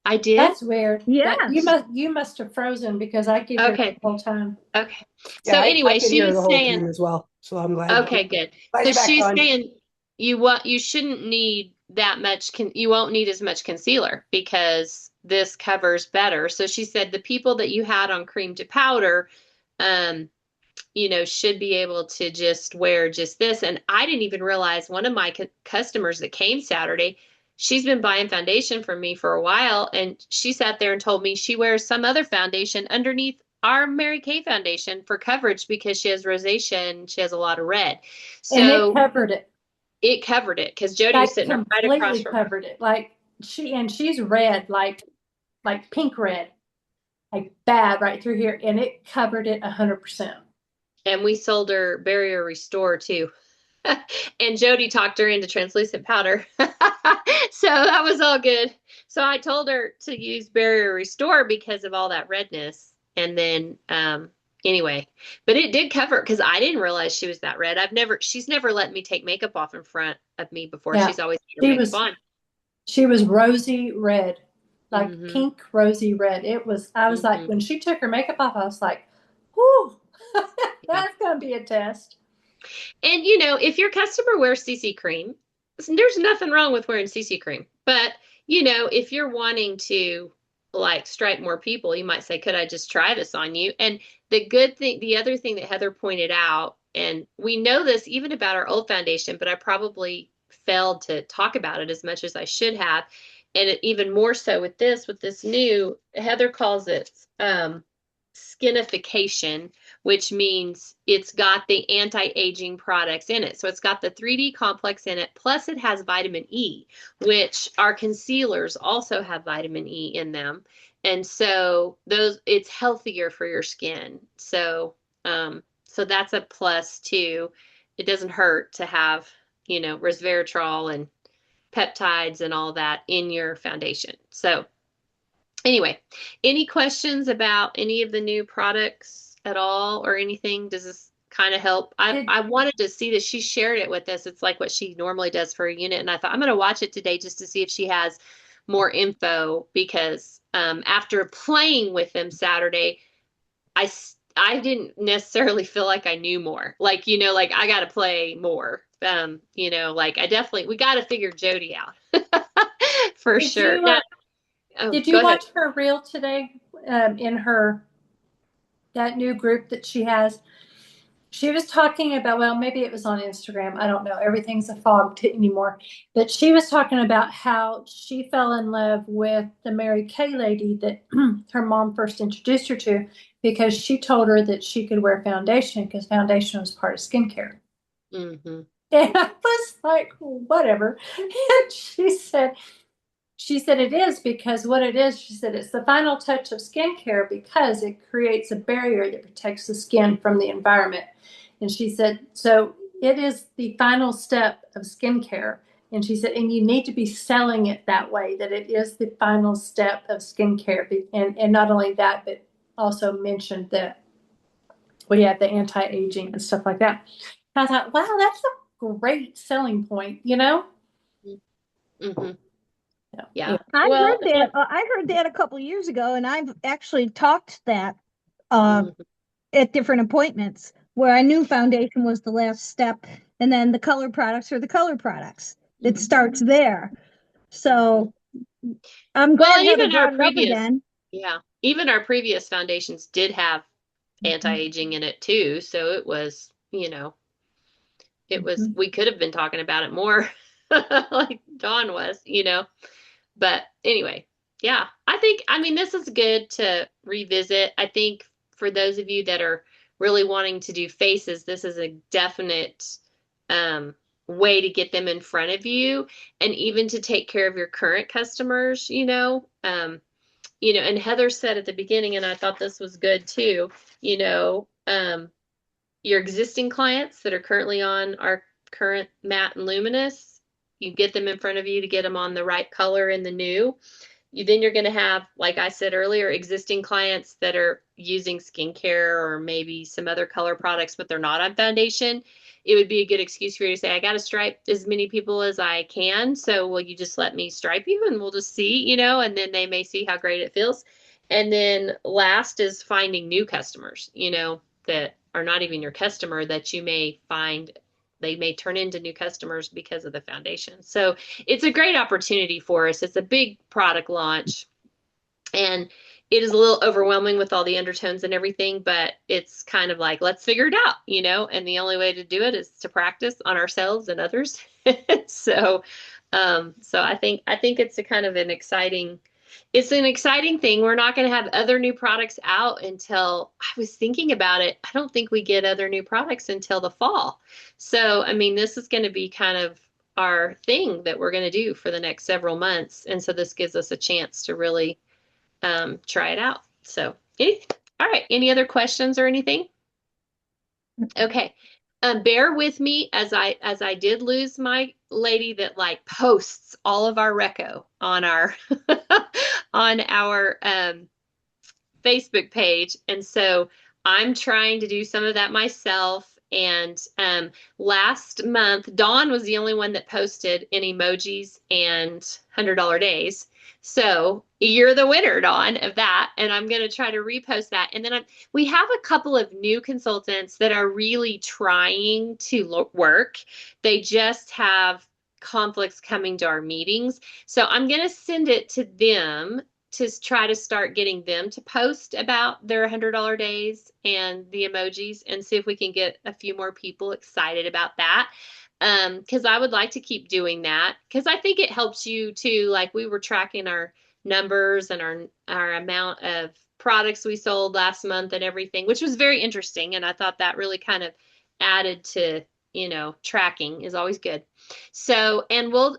I did? That's weird. Yes. You must have frozen because I could hear Okay. the whole time. Okay. Yeah, So I anyway, could she hear the was whole saying, team as well. So I'm glad. okay, good. Glad So you're back she's on. saying you shouldn't need that much, you won't need as much concealer because this covers better. So she said the people that you had on cream to powder, should be able to just wear just this. And I didn't even realize, one of my customers that came Saturday, she's been buying foundation from me for a while, and she sat there and told me she wears some other foundation underneath our Mary Kay foundation for coverage because she has rosacea and she has a lot of red. So and it covered it. It covered it because Jody was sitting right across Completely from covered it. Like she's red, like pink red, like bad right through here, and it covered it 100%. And we sold her Barrier Restore too. And Jody talked her into translucent powder. So that was all good. So I told her to use Barrier Restore because of all that redness. And then, anyway, but it did cover, because I didn't realize she was that red. She's never let me take makeup off in front of me before. Yeah. She's always had her makeup on. She was rosy red, like Mhm. pink rosy red. I was like, Mhm. when she took her makeup off, I was like, whoo, that's going to be a test. And if your customer wears CC cream, there's nothing wrong with wearing CC cream. But if you're wanting to like stripe more people, you might say, could I just try this on you? And the other thing that Heather pointed out, and we know this even about our old foundation, but I probably failed to talk about it as much as I should have. And even more so with this new, Heather calls it skinification, which means it's got the anti-aging products in it. So it's got the 3D complex in it, plus it has vitamin E, which our concealers also have vitamin E in them. And so it's healthier for your skin. So that's a plus too. It doesn't hurt to have, resveratrol and peptides and all that in your foundation. So anyway, any questions about any of the new products at all or anything? Does this kind of help. Did- I wanted to see that she shared it with us. It's like what she normally does for a unit. And I thought I'm going to watch it today just to see if she has more info because after playing with them Saturday, I didn't necessarily feel like I knew more. Like, like I got to play more. Like I definitely, we got to figure Jody out for Did sure. you, Now, oh, did go you ahead. watch her reel today in that new group that she has? She was talking about, well, maybe it was on Instagram. I don't know. Everything's a fog anymore. But she was talking about how she fell in love with the Mary Kay lady that her mom first introduced her to because she told her that she could wear foundation because foundation was part of skincare. Mm-hmm. And I was like, whatever. And she said it is because what it is, she said it's the final touch of skincare because it creates a barrier that protects the skin from the environment. And she said, so it is the final step of skincare. And she said, and you need to be selling it that way, that it is the final step of skincare. And not only that, but also mentioned that we had the anti-aging and stuff like that. And I thought, wow, that's a great selling point, Mm-hmm. Yeah. Yeah. I Well, heard that. I heard that a couple years ago, and I've actually talked that mhm. at different appointments where I knew foundation was the last step, and then the color products are the color products. It starts there. So I'm Well, glad Heather even our brought it up previous, again. yeah, even our previous foundations did have Mm-hmm. anti-aging in it too. So it was, we could have been talking about it more like Dawn was, But anyway, yeah, I mean, this is good to revisit. I think for those of you that are really wanting to do faces, this is a definite way to get them in front of you and even to take care of your current customers, and Heather said at the beginning, and I thought this was good too, your existing clients that are currently on our current matte and luminous, you get them in front of you to get them on the right color in the new. Then you're going to have, like I said earlier, existing clients that are using skincare or maybe some other color products, but they're not on foundation. It would be a good excuse for you to say, I got to stripe as many people as I can. So will you just let me stripe you and we'll just see, and then they may see how great it feels. And then last is finding new customers, that are not even your customer that you may find they may turn into new customers because of the foundation. So it's a great opportunity for us. It's a big product launch and it is a little overwhelming with all the undertones and everything, but it's kind of like, let's figure it out, and the only way to do it is to practice on ourselves and others. So, so I think it's a kind of an exciting thing. We're not going to have other new products out until I was thinking about it. I don't think we get other new products until the fall. So, I mean, this is going to be kind of our thing that we're going to do for the next several months. And so this gives us a chance to really try it out. So, all right. Any other questions or anything? Okay. Bear with me as I did lose my lady that like posts all of our reco on our on our Facebook page, and so I'm trying to do some of that myself. And last month, Dawn was the only one that posted in emojis and $100 days. So you're the winner, Dawn, of that. And I'm going to try to repost that. And then we have a couple of new consultants that are really trying to work. They just have conflicts coming to our meetings. So I'm going to send it to them to try to start getting them to post about their $100 days and the emojis and see if we can get a few more people excited about that. Because I would like to keep doing that because I think it helps you too. Like we were tracking our numbers and our amount of products we sold last month and everything, which was very interesting. And I thought that really kind of added to, tracking is always good. So, and I'll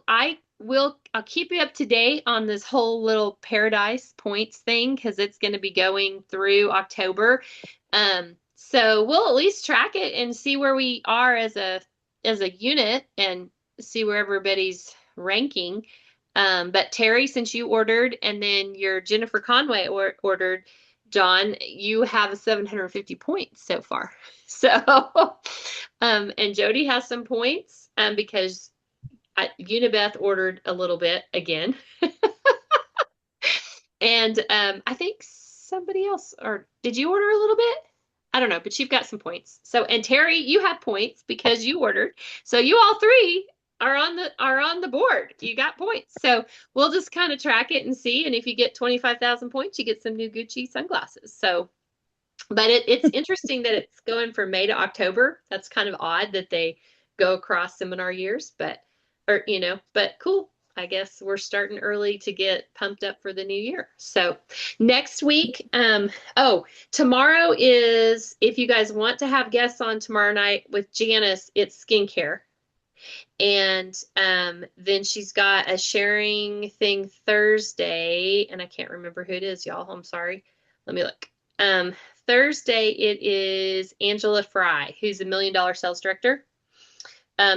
keep you up to date on this whole little Paradise Points thing because it's going to be going through October. So we'll at least track it and see where we are as a unit and see where everybody's ranking. But Terry, since you ordered and then your Jennifer Conway ordered, John, you have 750 points so far. So, and Jody has some points, because Unibeth ordered a little bit again. And, I think somebody else, or did you order a little bit? I don't know, but you've got some points. So, and Terry, you have points because you ordered. So you all three are on the board. You got points. So we'll just kind of track it and see. And if you get 25,000 points, you get some new Gucci sunglasses. So, but it's interesting that it's going from May to October. That's kind of odd that they go across seminar years, but, or, but cool. I guess we're starting early to get pumped up for the new year. So next week, tomorrow is, if you guys want to have guests on tomorrow night with Janice, it's skincare. And then she's got a sharing thing Thursday, and I can't remember who it is, y'all. I'm sorry. Let me look. Thursday, it is Angela Fry, who's $1 Million Sales Director.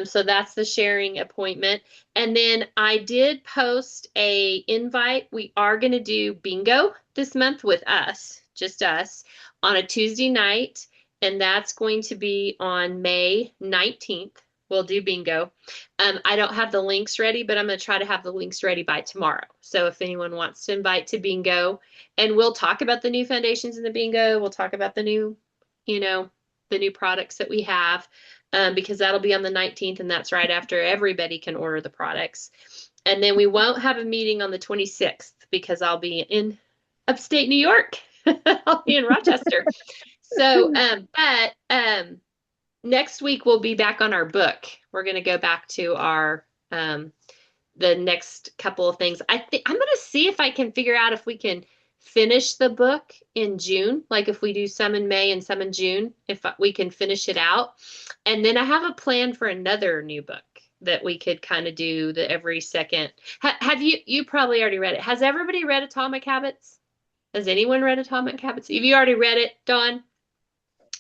So that's the sharing appointment. And then I did post a invite. We are going to do bingo this month with us, just us, on a Tuesday night. And that's going to be on May 19th. We'll do bingo. I don't have the links ready, but I'm going to try to have the links ready by tomorrow. So if anyone wants to invite to bingo, and we'll talk about the new foundations in the bingo. We'll talk about the new, the new products that we have. Because that'll be on the 19th, and that's right after everybody can order the products. And then we won't have a meeting on the 26th because I'll be in upstate New York. I'll be in Rochester. So, but next week we'll be back on our book. We're going to go back to our the next couple of things. I'm going to see if I can figure out if we can finish the book in June, like if we do some in May and some in June, if we can finish it out. And then I have a plan for another new book that we could kind of do the every second. Have you probably already read it? Has everybody read Atomic Habits? Has anyone read Atomic Habits? Have you already read it, Dawn?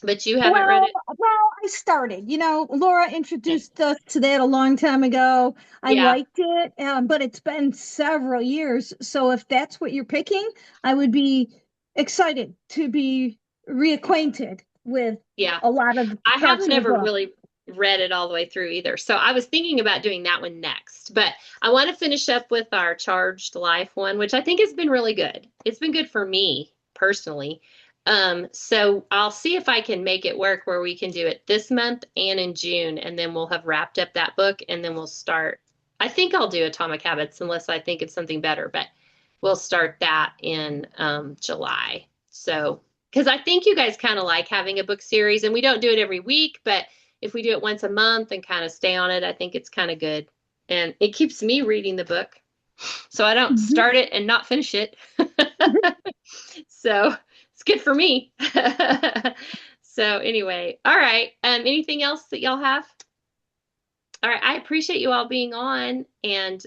But you haven't read it? Well, I started. Laura introduced us to that a long time ago. I liked it, but it's been several years. So if that's what you're picking, I would be excited to be reacquainted with a lot of I haven't ever really read it all the way through either. So I was thinking about doing that one next, but I want to finish up with our Charged Life one, which I think has been really good. It's been good for me personally. So I'll see if I can make it work where we can do it this month and in June, and then we'll have wrapped up that book, and then we'll start. I think I'll do Atomic Habits unless I think it's something better, but we'll start that in July. So, because I think you guys kind of like having a book series, and we don't do it every week, but if we do it once a month and kind of stay on it, I think it's kind of good. And it keeps me reading the book, so I don't start it and not finish it. So it's good for me. So anyway, all right. Anything else that y'all have? All right. I appreciate you all being on. And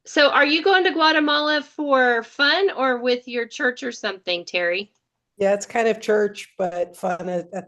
so are you going to Guatemala for fun or with your church or something, Terry? Yeah, it's kind of church, but fun at the